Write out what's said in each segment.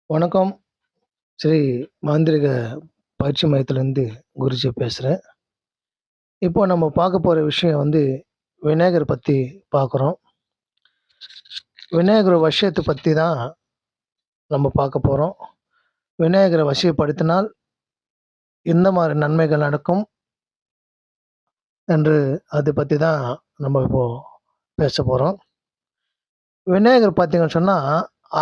வணக்கம். ஸ்ரீ மாந்திரீக பயிற்சி மையத்திலேருந்து குருஜி பேசுறேன். இப்போ நம்ம பார்க்க போற விஷயம் விநாயகர் பத்தி பார்க்குறோம். விநாயகர் வசியத்த பத்தி தான் நம்ம பார்க்க போறோம். விநாயகர வசியப்படுத்தினால் எந்த மாரி நன்மைகள் நடக்கும் என்று அது பத்தி தான் நம்ம இப்போ பேசப் போறோம். விநாயகர் பார்த்தீங்கன்னு சொன்னா,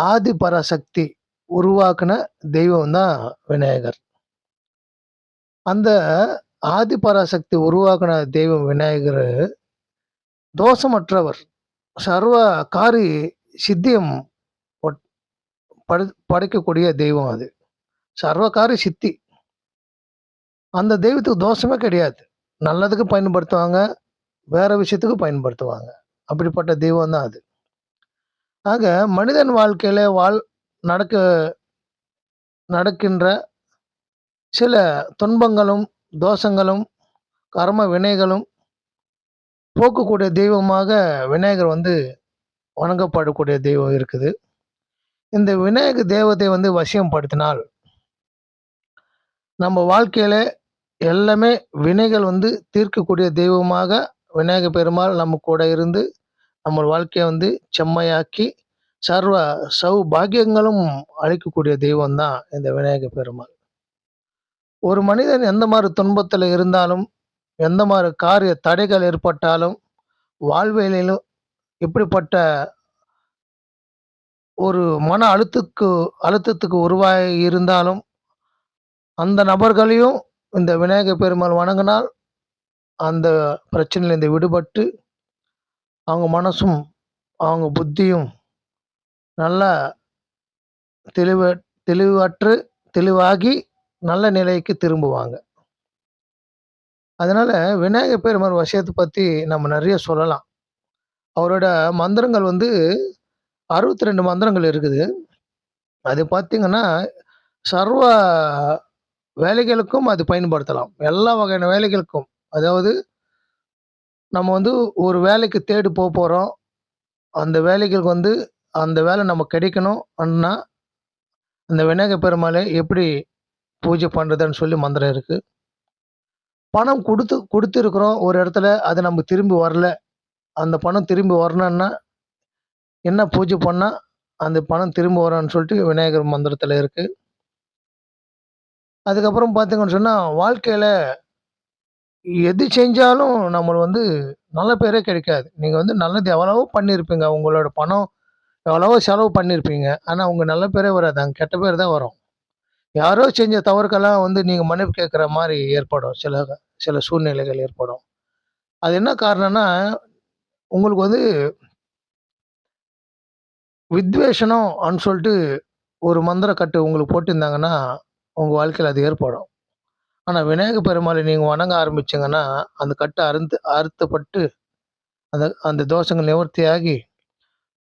ஆதி பராசக்தி உருவாக்குன தெய்வம் தான் விநாயகர். அந்த ஆதி பராசக்தி உருவாக்குன தெய்வம் விநாயகரு தோஷமற்றவர். சர்வ காரி சித்தியம் ஒட் படு படைக்கக்கூடிய தெய்வம் அது. சர்வகாரி சித்தி. அந்த தெய்வத்துக்கு தோஷமே கிடையாது. நல்லதுக்கு பயன்படுத்துவாங்க, வேற விஷயத்துக்கு பயன்படுத்துவாங்க. அப்படிப்பட்ட தெய்வம் தான் அது. ஆக மனிதன் வாழ்க்கையில நடக்க நடக்கின்ற சில துன்பங்களும், தோஷங்களும், கர்ம வினைகளும் போக்கக்கூடிய தெய்வமாக விநாயகர் வணங்கப்படக்கூடிய தெய்வம் இருக்குது. இந்த விநாயகர் தெய்வத்தை வசியம் படுத்தினால், நம்ம வாழ்க்கையில எல்லாமே வினைகள் தீர்க்கக்கூடிய தெய்வமாக விநாயகர் பெருமாள் நம்ம கூட இருந்து, நம்ம வாழ்க்கைய செம்மையாக்கி, சர்வ சௌபாக்கியங்களும் அளிக்கக்கூடிய தெய்வம் தான் இந்த விநாயகர் பெருமாள். ஒரு மனிதன் எந்த மாரி துன்பத்தில இருந்தாலும், எந்த மாரி காரிய தடைகள் ஏற்பட்டாலும், வாழ்வியலிலும் எப்படிப்பட்ட ஒரு மன அழுத்தத்துக்கு உருவாகி இருந்தாலும், அந்த நபர்களையும் இந்த விநாயகர் பெருமாள் வணங்கினால், அந்த பிரச்சனையிலிருந்து விடுபட்டு, அவங்க மனசும், அவங்க புத்தியும் நல்லா தெளிவ தெளிவற்று தெளிவாகி நல்ல நிலைக்கு திரும்புவாங்க. அதனால விநாயகர் பெருமாள் விஷயத்த பத்தி நம்ம நெறைய சொல்லலாம். அவரோட மந்திரங்கள் 62 மந்திரங்கள் இருக்குது. அது பார்த்தீங்கன்னா, சர்வ வேலைகளுக்கும் அது பயன்படுத்தலாம். எல்லா வகையான வேலைகளுக்கும். அதாவது நம்ம ஒரு வேலைக்கு தேடி போறோம். அந்த வேலைகளுக்கு அந்த வேலை நமக்கு கிடைக்கணும் அப்டின்னா, அந்த விநாயகர் பெருமாளை எப்படி பூஜை பண்றதுன்னு சொல்லி மந்திரம் இருக்கு. பணம் குடுத்திருக்கிறோம் ஒரு இடத்துல, அது நமக்கு திரும்பி வரல. அந்த பணம் திரும்பி வரணும்னா, என்ன பூஜை பண்ணா அந்த பணம் திரும்ப வரும்ன்னு சொல்லிட்டு விநாயகர் மந்திரத்துல இருக்கு. அதுக்கப்புறம் பார்த்தீங்கன்னு சொன்னா, வாழ்க்கையில எது செஞ்சாலும் நம்ம நல்ல பேரே கிடைக்காது. நீங்க நல்லது எவ்வளவோ பண்ணியிருப்பீங்க. உங்களோட பணம் எவ்வளவோ செலவு பண்ணியிருப்பீங்க. ஆனா, உங்க நல்ல பேரே வராது. அங்க கெட்ட பேர் தான் வரும். யாரோ செஞ்ச தவறுக்கெல்லாம் நீங்க மன்னிப்பு கேட்கிற மாரி ஏற்படும். சில சில சூழ்நிலைகள் ஏற்படும். அது என்ன காரணம்னா, உங்களுக்கு வித்வேஷனம் சொல்ட்டு ஒரு மந்திர கட்டு உங்களுக்கு போட்டிருந்தாங்கன்னா, உங்க வாழ்க்கையில அது ஏற்படும். ஆனா, விநாயகர் பெருமாளை நீங்க வணங்க ஆரம்பிச்சீங்கன்னா, அந்த கட்டு அறுத்தப்பட்டு அந்த அந்த தோஷங்கள் நிவர்த்தியாகி,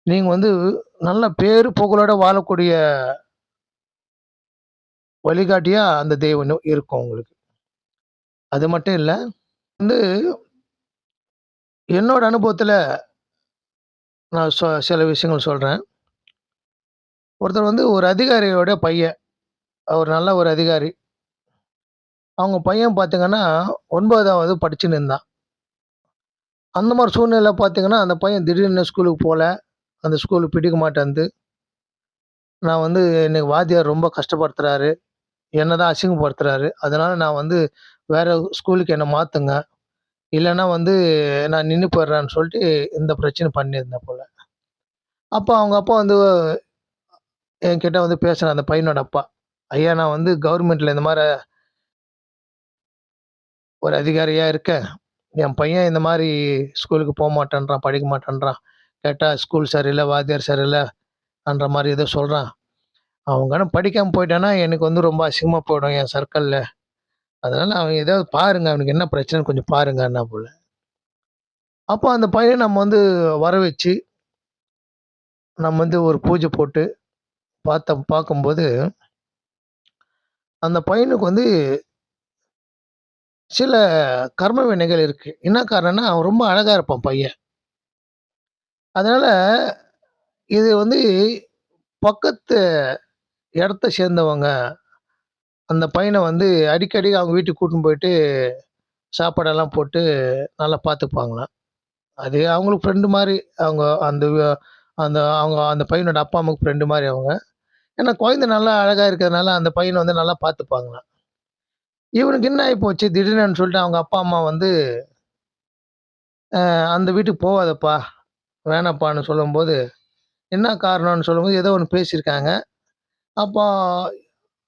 நீங்க நல்ல பேரு புகழோட வாழக்கூடிய வழிகாட்டியா அந்த தெய்வம் இருக்கும் உங்களுக்கு. அது மட்டும் இல்ல, வந்து என்னோட அனுபவத்துல நான் சில விஷயங்கள் சொல்றேன். ஒருத்தர் ஒரு அதிகாரியோட பையன். அவர் நல்ல ஒரு அதிகாரி. அவங்க பையன் பார்த்தீங்கன்னா, 9வது படிச்சுன்னு இருந்தான். அந்த மாரி சூழ்நிலையில பார்த்தீங்கன்னா, அந்த பையன் திடீர்னு ஸ்கூலுக்கு போல. அந்த ஸ்கூலுக்கு பிடிக்க மாட்டேன்து. நான் இன்னைக்கு வாத்தியார் ரொம்ப கஷ்டப்படுத்துறாரு. என்ன தான் அசிங்கப்படுத்துறாரு. அதனால நான் வேற ஸ்கூலுக்கு என்ன மாத்துங்க. இல்லன்னா நான் நின்னு போயிடுறேன்னு சொல்லிட்டு இந்த பிரச்சனை பண்ணியிருந்தேன் போல. அப்ப அவங்க அப்பா என்கிட்ட பேசுறார் அந்த பையனோட அப்பா. ஐயா நான் கவர்மெண்ட்ல இந்த மாரி ஒரு அதிகாரியா இருக்கேன். என் பையன் இந்த மாரி ஸ்கூலுக்கு போமாட்டேன்றான், படிக்க மாட்டேன்றான். கேட்டா ஸ்கூல் சரியில்ல, வாத்தியார் சரியில்லன்ற மாரி ஏதோ சொல்றான். அவன் படிக்காம போயிட்டான்னா, எனக்கு ரொம்ப அசிங்கமா போயிடும் என் சர்க்கிள்ல. அதனால அவன் ஏதாவது பாருங்க. அவனுக்கு என்ன பிரச்சனைன்னு கொஞ்சம் பாருங்கன்னா போல. அப்போ அந்த பையன நம்ம வர வச்சு, நம்ம ஒரு பூஜை போட்டு பார்க்கும்போது, அந்த பையனுக்கு சில கர்ம வினைகள் இருக்கு. என்ன காரணம்னா, அவன் ரொம்ப அழகா இருப்பான் பையன். அதனால இது பக்கத்து இடத்த சேர்ந்தவங்க அந்த பையன வந்து அடிக்கடி அவங்க வீட்டுக்கு கூட்டின்னு போயிட்டு சாப்பாடெல்லாம் போட்டு நல்லா பார்த்துப்பாங்களாம். அது அவங்களுக்கு ஃப்ரெண்டு மாரி. அவங்க அந்த அவங்க அந்த பையனோட அப்பா, அம்மாவுக்கு ஃப்ரெண்டு மாரி அவங்க. ஏன்னா குழந்தை நல்லா அழகா இருக்கிறதுனால அந்த பையன வந்து நல்லா பார்த்துப்பாங்களாம். இவனுக்கு என்ன ஆயி போச்சு திடீர்னு சொல்லிட்டு அவங்க அப்பா, அம்மா வந்து அந்த வீட்டுக்கு போவாதப்பா, வேணாப்பான்னு சொல்லும்போது, என்ன காரணம்னு சொல்லும்போது ஏதோ ஒண்ணு பேசியிருக்காங்க. அப்போ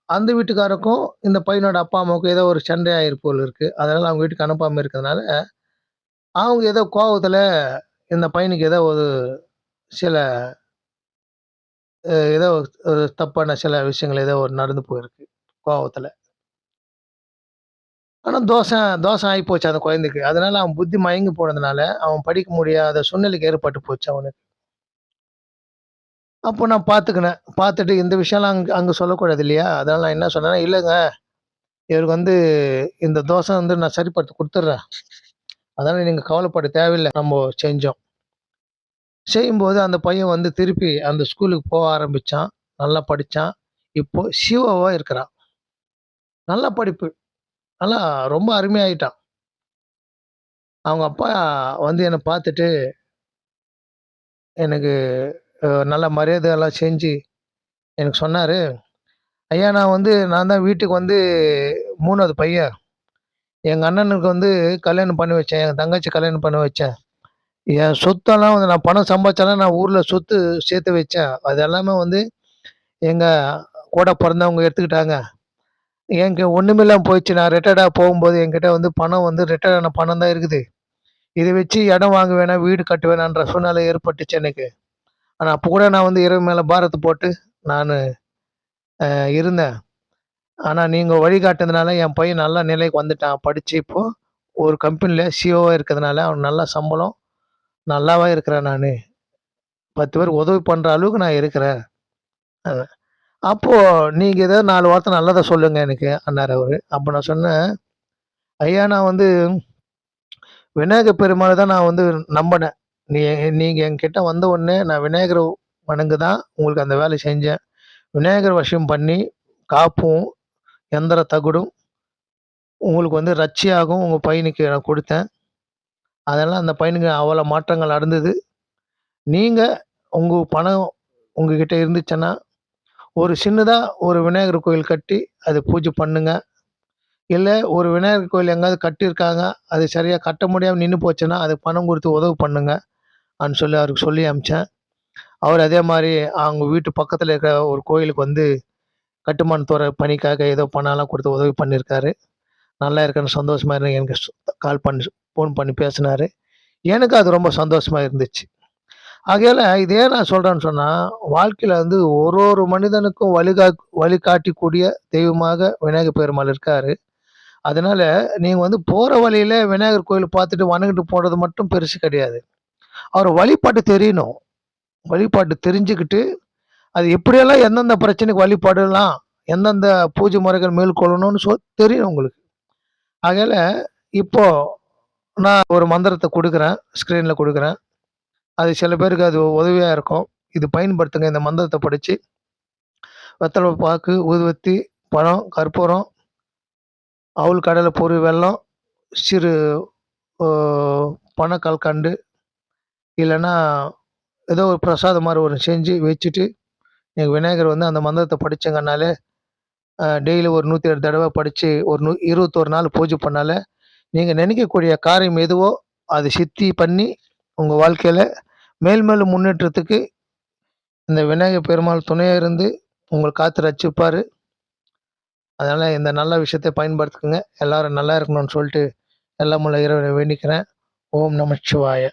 அந்த வீட்டுக்காருக்கும், இந்த பையனோட அப்பா, அம்மாவுக்கும் ஏதோ ஒரு சண்டை ஆயிருக்கு போல இருக்கு. அதனால அவங்க வீட்டுக்கு அனுப்பாம இருக்கிறதுனால, அவங்க ஏதோ கோவத்துல இந்த பையனுக்கு ஏதோ ஒரு சில ஏதோ ஒரு தப்பான சில விஷயங்கள் ஏதோ ஒரு நடந்து போயிருக்கு, கோவத்துல. ஆனா தோஷம் ஆயிப்போச்சு அந்த குழந்தைக்கு. அதனால அவன் புத்தி மயங்கி போனதுனால, அவன் படிக்க முடியாத சூழ்நிலைக்கு ஏற்பட்டு போச்சு அவனுக்கு. அப்போ நான் பார்த்துக்கினேன். பார்த்துட்டு இந்த விஷயம்லாம் அங்க அங்க சொல்லக்கூடாது இல்லையா? அதனால நான் என்ன சொன்னேன்னா, "இல்லங்க, இவருக்கு வந்து இந்த தோஷம் வந்து நான் சரிப்படுத்தி குடுத்துடுறேன். அதனால நீங்க கவலைப்பட தேவையில்ல." நம்போ செஞ்சோம். செய்யும்போது அந்த பையன் வந்து திருப்பி அந்த ஸ்கூலுக்கு போக ஆரம்பிச்சான். நல்லா படிச்சான். இப்போ சிஓவா இருக்கிறான். நல்ல படிப்பு. நல்லா ரொம்ப அருமையாயிட்டான். அவங்க அப்பா வந்து என்ன பார்த்துட்டு, எனக்கு நல்ல மரியாதைலாம் செஞ்சு எனக்கு சொன்னாரு, "ஐயா நான் தான் வீட்டுக்கு வந்து 3வது பையன். எங்க அண்ணனுக்கு வந்து கல்யாணம் பண்ணி வச்சேன். என் தங்கச்சி கல்யாணம் பண்ணி வச்சேன். என் சொத்தெல்லாம் வந்து நான் பணம் சம்பாதிச்சாலும் நான் ஊர்ல சொத்து சேர்த்து வச்சேன். அது எல்லாமே வந்து எங்க கூட பொறந்தவங்க எடுத்துக்கிட்டாங்க. என்க்கு ஒண்ணுமில்லாம போயிடுச்சு. நான் ரிட்டயர்டா போகும்போது என்கிட்ட வந்து பணம் வந்து ரிட்டயர்ட் ஆன பணம் தான் இருக்குது. இத வச்சு இடம் வாங்க வேணாம், வீடு கட்ட வேணான்ற சூழ்நிலை ஏற்பட்டுச்சு எனக்கு. ஆனா அப்ப கூட நான் வந்து இரவு மேல பாரத்த போட்டு நானு இருந்தேன். ஆனா நீங்க வழிகாட்டுனதுனால என் பையன் நல்ல நிலைக்கு வந்துட்டான். படிச்சு இப்போ ஒரு கம்பெனில சிஓவா இருக்கிறதுனால அவனுக்கு நல்ல சம்பளம். நல்லாவே இருக்கிறேன் நானு. 10 பேருக்கு உதவி பண்ற அளவுக்கு நான் இருக்கிறேன். அ அப்போ நீங்க ஏதோ 4 வார்த்தை நல்லதா சொல்லுங்க எனக்கு அன்னாரு அவரு. அப்ப நான் சொன்னேன், ஐயா நான் வந்து விநாயகர் பெருமாள தான் நான் வந்து நம்புனேன். நீ நீங்க என்கிட்ட வந்த உடனே நான் விநாயகர வணங்கு தான் உங்களுக்கு அந்த வேலைய செஞ்சேன். விநாயகர் வஷம் பண்ணி காப்பும், எந்திர தகடும் உங்களுக்கு வந்து ரட்சியாகவும் உங்க பையனுக்கு நான் குடுத்தேன். அதெல்லாம் அந்த பையனுக்கு அவ்வளோ மாற்றங்கள் நடந்தது. நீங்க உங்க பணம் உங்ககிட்ட இருந்துச்சுன்னா, ஒரு சின்னதா ஒரு விநாயகர் கோயில் கட்டி, அது பூஜை பண்ணுங்க. இல்ல ஒரு விநாயகர் கோயில் எங்கேயாவது கட்டியிருக்காங்க. அது சரியா கட்ட முடியாம நின்னு போச்சுன்னா, அதுக்கு பணம் குடுத்து உதவி பண்ணுங்க. அன்னு சொல்லி அவருக்கு சொல்லி அனுப்பிச்சேன். அவர் அதே மாரி அவங்க வீட்டு பக்கத்துல இருக்கிற ஒரு கோயிலுக்கு வந்து கட்டுமானத்தோட பணிக்காக ஏதோ பணம்லாம் குடுத்து உதவி பண்ணியிருக்காரு. நல்லா இருக்கேன்னு சந்தோஷமா இருந்தேன். எனக்கு கால் பண்ணி ஃபோன் பண்ணி பேசினாரு. எனக்கு அது ரொம்ப சந்தோஷமா இருந்துச்சு. ஆகையால இத ஏன் நான் சொல்றேன்னு சொன்னா, வாழ்க்கையில வந்து ஒரு ஒரு மனிதனுக்கும் வழிகாட்டிக்கூடிய தெய்வமாக விநாயகர் பெருமாள் இருக்காரு. அதனால நீங்க வந்து போற வழியில விநாயகர் கோயில பார்த்துட்டு வணங்கிட்டு போறது மட்டும் பெருசு கிடையாது. அவர வழிபாட்டு தெரியணும். வழிபாட்டு தெரிஞ்சுக்கிட்டு, அது எப்படியெல்லாம் எந்தெந்த பிரச்சனைக்கு வழிபடலாம், எந்தெந்த பூஜை முறைகள் மேற்கொள்ளணும்னு தெரியும் உங்களுக்கு. ஆகையால இப்போ நான் ஒரு மந்திரத்த குடுக்குறேன். ஸ்க்ரீன்ல குடுக்குறேன். அது சில பேருக்கு அது உதவியா இருக்கும். இது பயன்படுத்துங்க இந்த மந்திரத்த படிச்சு. வெத்தல பாக்கு, ஊதுவத்தி, பழம், கற்பூரம், அவுள் கடலை, பொரி, வெல்லம், சிறு ஓ பனக்கல்கண்டு இல்லன்னா ஏதோ ஒரு பிரசாதம் மாரி ஒண்ணு செஞ்சு வச்சுட்டு, நீங்க விநாயகர் வந்து அந்த மந்திரத்த படிச்சீங்கன்னாலே, டெய்லி ஒரு 108 தடவ படிச்சு ஒரு 21 நாள் பூஜை பண்ணாலே, நீங்க நினைக்கக்கூடிய காரியம் எதுவோ, அது சித்தி பண்ணி உங்க வாழ்க்கையில மேல் மேலும் முன்னேற்றத்துக்கு இந்த விநாயகர் பெருமாள் துணையா இருந்து உங்கள காத்து ரட்சிப்பாரு. அதனால இந்த நல்ல விஷயத்த பயன்படுத்திக்கங்க. எல்லாரும் நல்லா இருக்கணும்னு சொல்லிட்டு, எல்லாம் வல்ல இறைவனை வேண்டிக்கிறேன். ஓம் நமச்சிவாய!